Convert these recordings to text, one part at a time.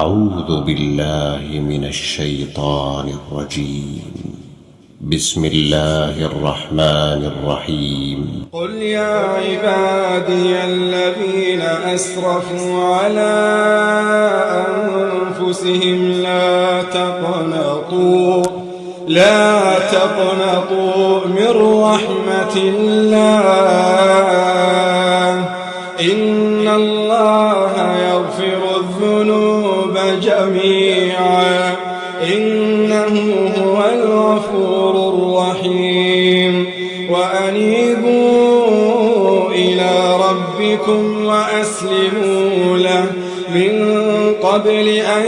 أعوذ بالله من الشيطان الرجيم. بسم الله الرحمن الرحيم. قل يا عبادي الذين أسرفوا على أنفسهم لا تقنطوا من رحمة الله إن الله يغفر الذنوب جميعا إنه هو الغفور الرحيم. وأنيبوا إلى ربكم وأسلموا له من قبل أن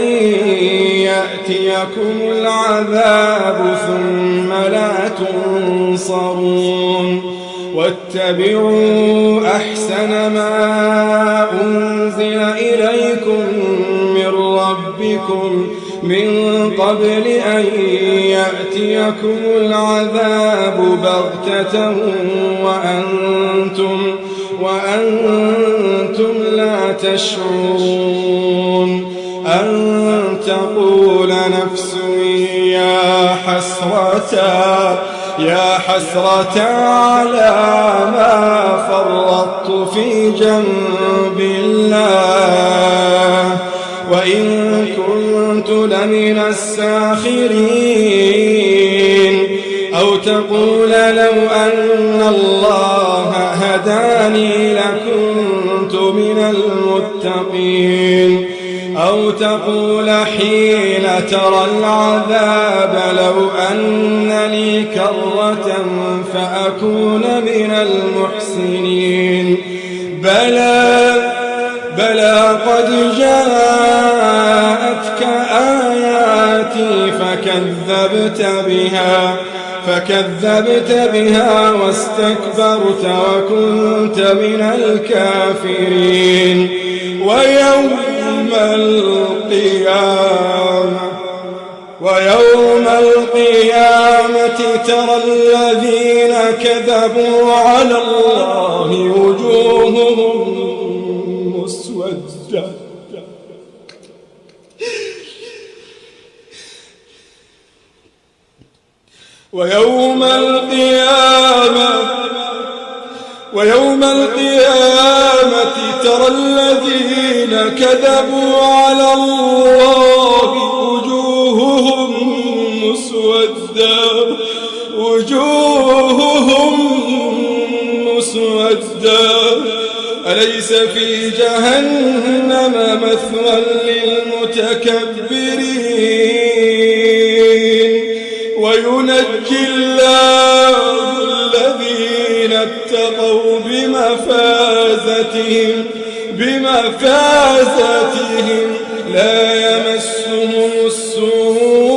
يأتيكم العذاب ثم لا تنصرون. واتبعوا أحسن ما أنزل إليكم من ربكم من قبل أن يأتيكم العذاب بغتة وأنتم لا تشعرون. أن تقول نفس يا حسرة على ما فرطت في جنب الله وإن كنت لمن الساخرين. أو تقول لو أن الله هداني لكنت من المتقين. أو تقول حين ترى العذاب لو أن لي كرة فأكون من المحسنين. بلى قد جاءتك آياتي فكذبت بها واستكبرت وكنت من الكافرين. ويوم القيامة ترى الذين كذبوا على الله وجوههم مسودة ويوم القيامة ترى الذين كذبوا على الله وجوههم مسودة أليس في جهنم مثوى للمتكبرين. وينجي الله الذين اتقوا بمفازتهم لا يمسهم السوء